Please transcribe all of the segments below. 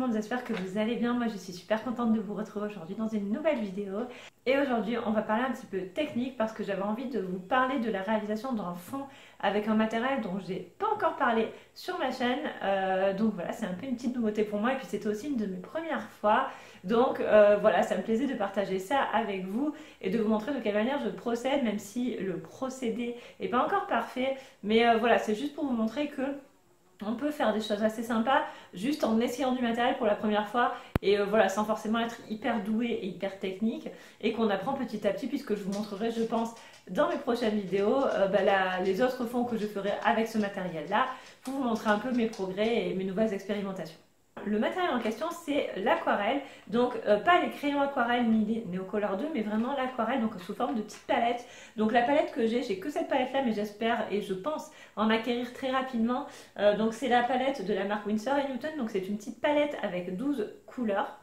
monde, j'espère que vous allez bien. Moi je suis super contente de vous retrouver aujourd'hui dans une nouvelle vidéo. Et aujourd'hui on va parler un petit peu technique parce que j'avais envie de vous parler de la réalisation d'un fond avec un matériel dont j'ai pas encore parlé sur ma chaîne. Donc voilà, c'est un peu une petite nouveauté pour moi et puis c'était aussi une de mes premières fois. Donc voilà, ça me plaisait de partager ça avec vous et de vous montrer de quelle manière je procède, même si le procédé n'est pas encore parfait. Mais voilà, c'est juste pour vous montrer que on peut faire des choses assez sympas juste en essayant du matériel pour la première fois et voilà, sans forcément être hyper doué et hyper technique, et qu'on apprend petit à petit, puisque je vous montrerai, je pense, dans mes prochaines vidéos les autres fonds que je ferai avec ce matériel là pour vous montrer un peu mes progrès et mes nouvelles expérimentations. Le matériel en question, c'est l'aquarelle, donc pas les crayons aquarelle ni les Neocolor 2, mais vraiment l'aquarelle, donc sous forme de petite palette. Donc la palette que j'ai que cette palette là, mais j'espère et je pense en acquérir très rapidement. Donc c'est la palette de la marque Winsor & Newton, donc c'est une petite palette avec 12 couleurs.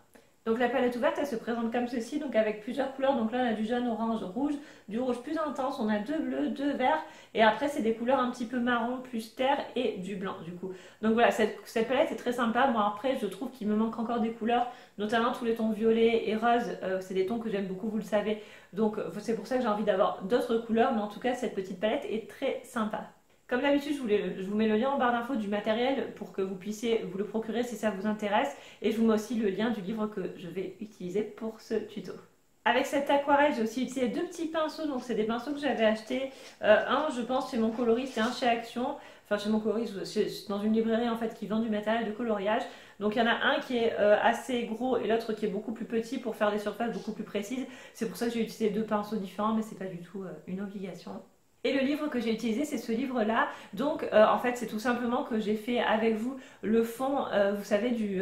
Donc la palette ouverte, elle se présente comme ceci, donc avec plusieurs couleurs. Donc là on a du jaune, orange, rouge, du rouge plus intense, on a deux bleus, deux verts, et après c'est des couleurs un petit peu marron plus terre et du blanc du coup. Donc voilà, cette palette est très sympa. Moi après je trouve qu'il me manque encore des couleurs, notamment tous les tons violets et roses, c'est des tons que j'aime beaucoup, vous le savez. Donc c'est pour ça que j'ai envie d'avoir d'autres couleurs, mais en tout cas cette petite palette est très sympa. Comme d'habitude, je vous mets le lien en barre d'infos du matériel pour que vous puissiez vous le procurer si ça vous intéresse. Et je vous mets aussi le lien du livre que je vais utiliser pour ce tuto. Avec cette aquarelle, j'ai aussi utilisé deux petits pinceaux. Donc c'est des pinceaux que j'avais achetés. Un, je pense, chez mon coloriste et un chez Action. Enfin, chez mon coloriste, dans une librairie en fait qui vend du matériel de coloriage. Donc il y en a un qui est assez gros et l'autre qui est beaucoup plus petit pour faire des surfaces beaucoup plus précises. C'est pour ça que j'ai utilisé deux pinceaux différents, mais c'est pas du tout une obligation. Et le livre que j'ai utilisé, c'est ce livre-là. Donc, en fait, c'est tout simplement que j'ai fait avec vous le fond, vous savez, du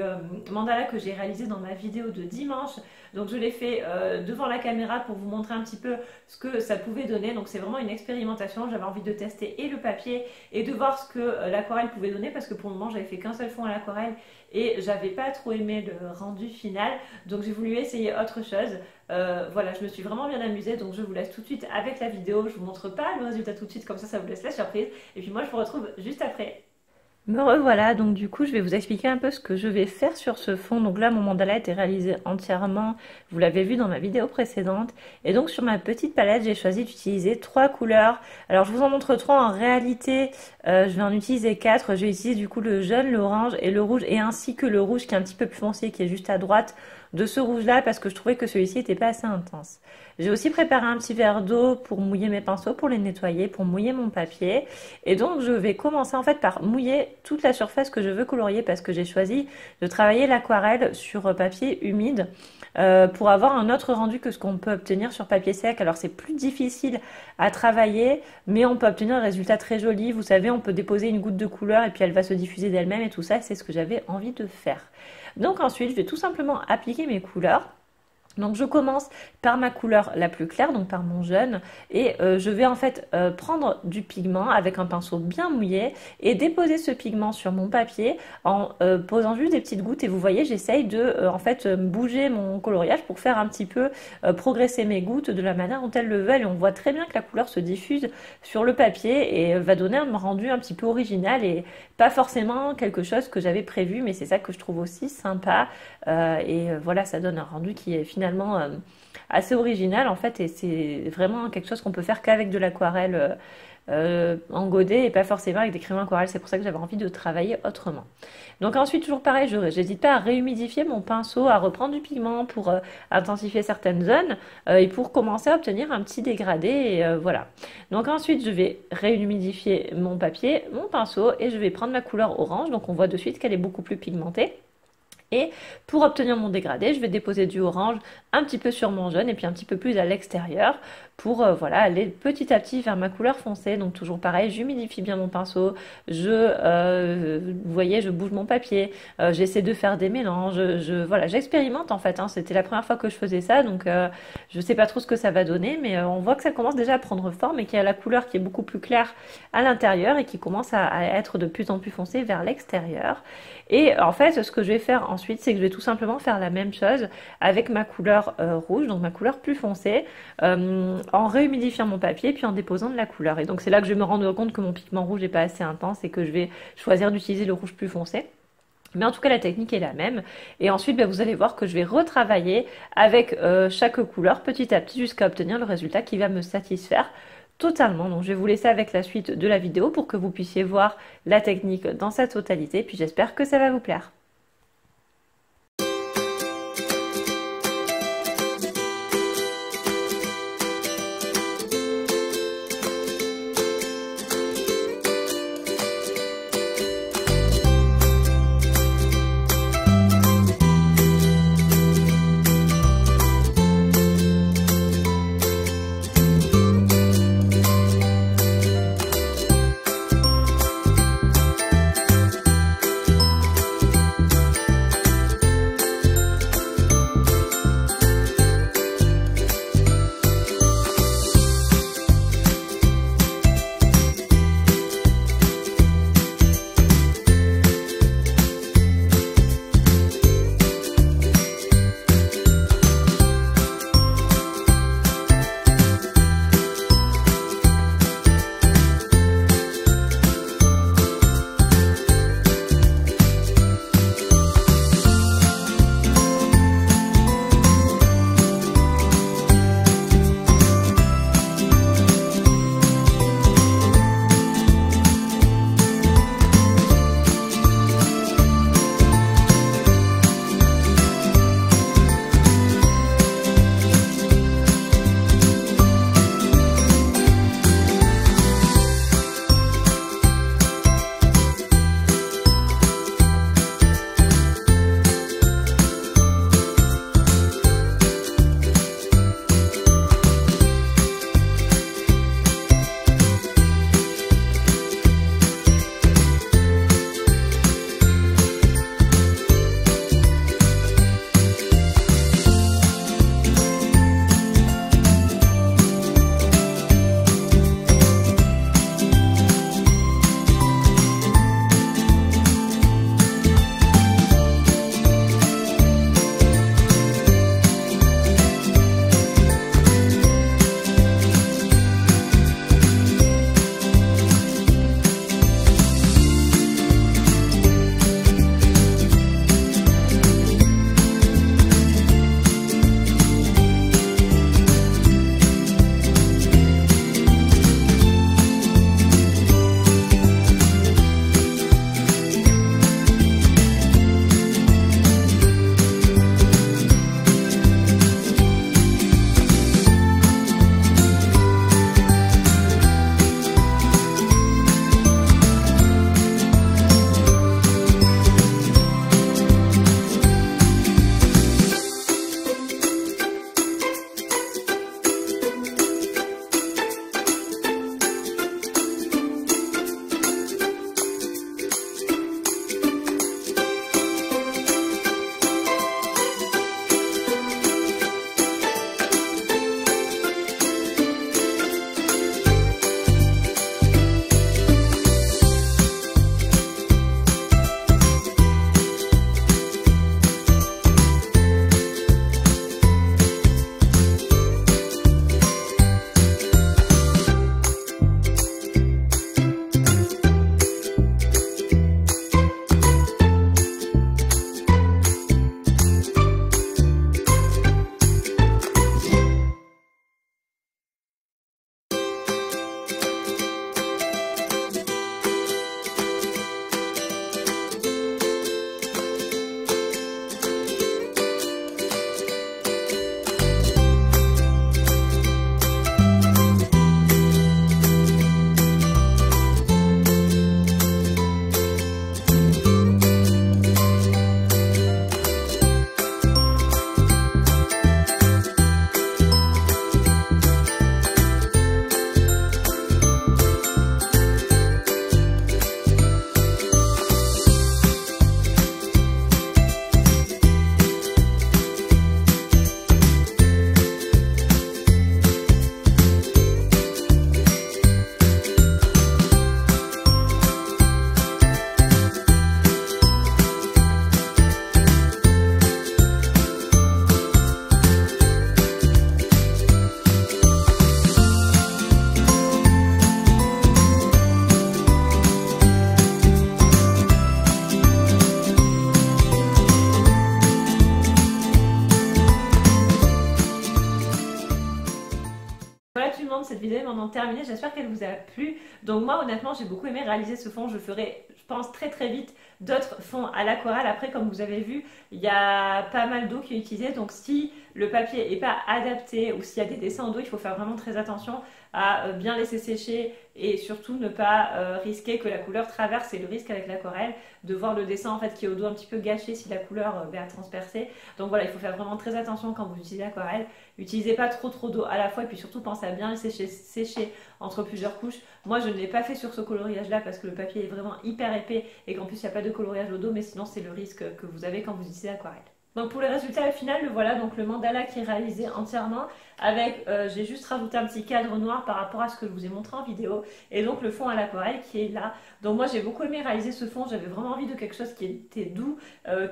mandala que j'ai réalisé dans ma vidéo de dimanche. Donc, je l'ai fait devant la caméra pour vous montrer un petit peu ce que ça pouvait donner. Donc, c'est vraiment une expérimentation. J'avais envie de tester et le papier et de voir ce que l'aquarelle pouvait donner, parce que pour le moment, j'avais fait qu'un seul fond à l'aquarelle et j'avais pas trop aimé le rendu final. Donc, j'ai voulu essayer autre chose. Voilà, je me suis vraiment bien amusée, donc je vous laisse tout de suite avec la vidéo. Je vous montre pas le résultat tout de suite, comme ça vous laisse la surprise. Et puis moi je vous retrouve juste après. Me revoilà, donc du coup je vais vous expliquer un peu ce que je vais faire sur ce fond. Donc là mon mandala a été réalisé entièrement, vous l'avez vu dans ma vidéo précédente. Et donc sur ma petite palette j'ai choisi d'utiliser 3 couleurs. Alors je vous en montre 3, en réalité je vais en utiliser 4. Je vais utiliser du coup le jaune, l'orange et le rouge, et ainsi que le rouge qui est un petit peu plus foncé, qui est juste à droite de ce rouge là, parce que je trouvais que celui-ci n'était pas assez intense. J'ai aussi préparé un petit verre d'eau pour mouiller mes pinceaux, pour les nettoyer, pour mouiller mon papier. Et donc je vais commencer en fait par mouiller toute la surface que je veux colorier, parce que j'ai choisi de travailler l'aquarelle sur papier humide pour avoir un autre rendu que ce qu'on peut obtenir sur papier sec. Alors c'est plus difficile à travailler, mais on peut obtenir un résultat très joli. Vous savez, on peut déposer une goutte de couleur et puis elle va se diffuser d'elle-même, et tout ça, c'est ce que j'avais envie de faire. Donc ensuite, je vais tout simplement appliquer mes couleurs. Donc je commence par ma couleur la plus claire, donc par mon jaune, et je vais en fait prendre du pigment avec un pinceau bien mouillé et déposer ce pigment sur mon papier en posant juste des petites gouttes. Et vous voyez, j'essaye de en fait bouger mon coloriage pour faire un petit peu progresser mes gouttes de la manière dont elles le veulent, et on voit très bien que la couleur se diffuse sur le papier et va donner un rendu un petit peu original et pas forcément quelque chose que j'avais prévu, mais c'est ça que je trouve aussi sympa. Voilà, ça donne un rendu qui est finalement assez original en fait, et c'est vraiment quelque chose qu'on peut faire qu'avec de l'aquarelle en godet et pas forcément avec des crayons aquarelles. C'est pour ça que j'avais envie de travailler autrement. Donc ensuite, toujours pareil, je n'hésite pas à réhumidifier mon pinceau, à reprendre du pigment pour intensifier certaines zones et pour commencer à obtenir un petit dégradé, et voilà. Donc ensuite je vais réhumidifier mon papier, mon pinceau, et je vais prendre ma couleur orange. Donc on voit de suite qu'elle est beaucoup plus pigmentée. Et pour obtenir mon dégradé, je vais déposer du orange un petit peu sur mon jaune et puis un petit peu plus à l'extérieur pour voilà, aller petit à petit vers ma couleur foncée. Donc toujours pareil, j'humidifie bien mon pinceau, vous voyez, je bouge mon papier, j'essaie de faire des mélanges, voilà, j'expérimente en fait, hein. C'était la première fois que je faisais ça, donc je sais pas trop ce que ça va donner, mais on voit que ça commence déjà à prendre forme et qu'il y a la couleur qui est beaucoup plus claire à l'intérieur et qui commence à être de plus en plus foncée vers l'extérieur. Et en fait, ce que je vais faire ensuite, c'est que je vais tout simplement faire la même chose avec ma couleur rouge, donc ma couleur plus foncée, en réhumidifiant mon papier puis en déposant de la couleur. Et donc c'est là que je vais me rendre compte que mon pigment rouge n'est pas assez intense et que je vais choisir d'utiliser le rouge plus foncé. Mais en tout cas, la technique est la même. Et ensuite, vous allez voir que je vais retravailler avec chaque couleur petit à petit jusqu'à obtenir le résultat qui va me satisfaire totalement. Donc, je vais vous laisser avec la suite de la vidéo pour que vous puissiez voir la technique dans sa totalité. Puis, j'espère que ça va vous plaire. vidéo est maintenant terminée, j'espère qu'elle vous a plu. Donc moi honnêtement j'ai beaucoup aimé réaliser ce fond, je ferai je pense très vite d'autres fonds à l'aquarelle. Après comme vous avez vu, il y a pas mal d'eau qui est utilisée, donc si le papier n'est pas adapté ou s'il y a des dessins en dos, il faut faire vraiment très attention à bien laisser sécher et surtout ne pas risquer que la couleur traverse. C'est le risque avec l'aquarelle de voir le dessin en fait qui est au dos un petit peu gâché si la couleur va transpercer. Donc voilà, il faut faire vraiment très attention quand vous utilisez l'aquarelle. Utilisez pas trop d'eau à la fois et puis surtout pensez à bien le sécher entre plusieurs couches. Moi je ne l'ai pas fait sur ce coloriage là parce que le papier est vraiment hyper épais et qu'en plus il n'y a pas de coloriage au dos, mais sinon c'est le risque que vous avez quand vous utilisez l'aquarelle. Donc pour le résultat final, le voilà, donc le mandala qui est réalisé entièrement avec, j'ai juste rajouté un petit cadre noir par rapport à ce que je vous ai montré en vidéo et donc le fond à l'aquarelle qui est là. Donc moi j'ai beaucoup aimé réaliser ce fond, j'avais vraiment envie de quelque chose qui était doux,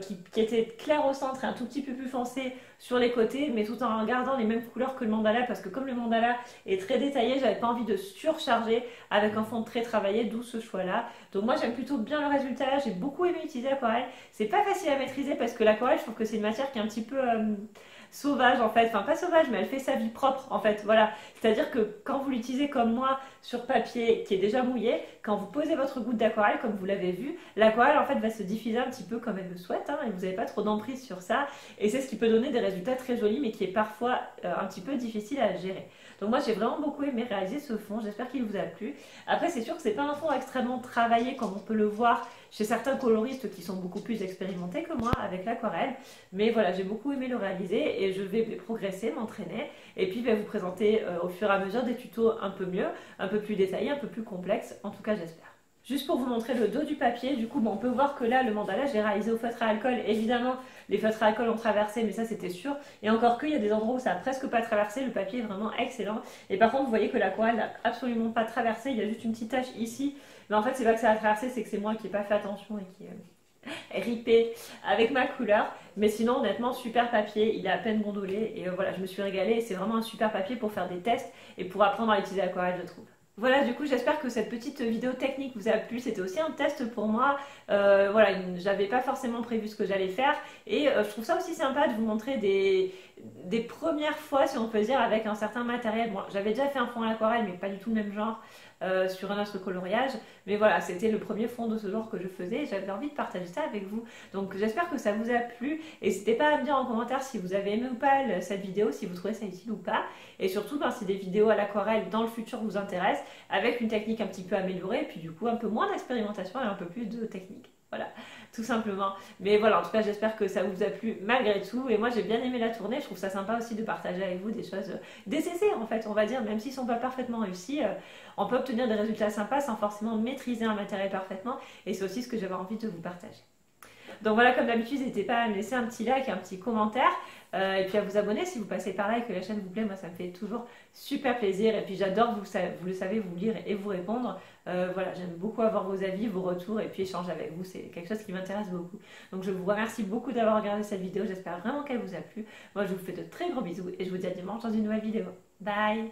qui était clair au centre et un tout petit peu plus foncé sur les côtés, mais tout en gardant les mêmes couleurs que le mandala parce que comme le mandala est très détaillé, j'avais pas envie de surcharger avec un fond très travaillé, d'où ce choix là. Donc moi j'aime plutôt bien le résultat, j'ai beaucoup aimé utiliser l'aquarelle. C'est pas facile à maîtriser parce que l'aquarelle je trouve que c'est une matière qui est un petit peu sauvage en fait, enfin pas sauvage mais elle fait sa vie propre en fait, voilà. C'est-à-dire que quand vous l'utilisez comme moi sur papier qui est déjà mouillé, quand vous posez votre goutte d'aquarelle comme vous l'avez vu, l'aquarelle en fait va se diffuser un petit peu comme elle le souhaite hein, et vous n'avez pas trop d'emprise sur ça et c'est ce qui peut donner des résultats très jolis mais qui est parfois un petit peu difficile à gérer. Donc moi j'ai vraiment beaucoup aimé réaliser ce fond, j'espère qu'il vous a plu. Après c'est sûr que c'est pas un fond extrêmement travaillé comme on peut le voir chez certains coloristes qui sont beaucoup plus expérimentés que moi avec l'aquarelle, mais voilà j'ai beaucoup aimé le réaliser et je vais progresser, m'entraîner et puis vous présenter au fur et à mesure des tutos un peu mieux, un peu plus détaillés, un peu plus complexes, en tout cas j'espère. Juste pour vous montrer le dos du papier, du coup on peut voir que là le mandala je l'ai réalisé au feutre à alcool. Évidemment les feutres à alcool ont traversé mais ça c'était sûr. Et encore qu'il y a des endroits où ça a presque pas traversé, le papier est vraiment excellent. Et par contre vous voyez que l'aquarelle n'a absolument pas traversé, il y a juste une petite tache ici. Mais en fait c'est pas que ça a traversé, c'est que c'est moi qui n'ai pas fait attention et qui ripé avec ma couleur. Mais sinon honnêtement super papier, il est à peine gondolé et voilà je me suis régalée et c'est vraiment un super papier pour faire des tests et pour apprendre à utiliser l'aquarelle je trouve. Voilà, du coup, j'espère que cette petite vidéo technique vous a plu. C'était aussi un test pour moi. Voilà, j'avais pas forcément prévu ce que j'allais faire. Et je trouve ça aussi sympa de vous montrer des premières fois, si on peut dire, avec un certain matériel. Bon, j'avais déjà fait un fond à l'aquarelle, mais pas du tout le même genre, sur un autre coloriage. Mais voilà, c'était le premier fond de ce genre que je faisais et j'avais envie de partager ça avec vous. Donc j'espère que ça vous a plu. N'hésitez pas à me dire en commentaire si vous avez aimé ou pas cette vidéo, si vous trouvez ça utile ou pas. Et surtout, si des vidéos à l'aquarelle dans le futur vous intéressent, avec une technique un petit peu améliorée, et puis du coup un peu moins d'expérimentation et un peu plus de technique. Voilà, tout simplement. Mais voilà, en tout cas, j'espère que ça vous a plu malgré tout. Et moi, j'ai bien aimé la tournée. Je trouve ça sympa aussi de partager avec vous des choses, des essais en fait, on va dire, même s'ils ne sont pas parfaitement réussis, on peut obtenir des résultats sympas sans forcément maîtriser un matériel parfaitement. Et c'est aussi ce que j'avais envie de vous partager. Donc voilà, comme d'habitude, n'hésitez pas à me laisser un petit like, un petit commentaire, et puis à vous abonner si vous passez par là et que la chaîne vous plaît. Moi, ça me fait toujours super plaisir. Et puis j'adore, vous le savez, vous lire et vous répondre. Voilà, j'aime beaucoup avoir vos avis, vos retours et puis échanger avec vous. C'est quelque chose qui m'intéresse beaucoup. Donc je vous remercie beaucoup d'avoir regardé cette vidéo. J'espère vraiment qu'elle vous a plu. Moi, je vous fais de très gros bisous et je vous dis à dimanche dans une nouvelle vidéo. Bye!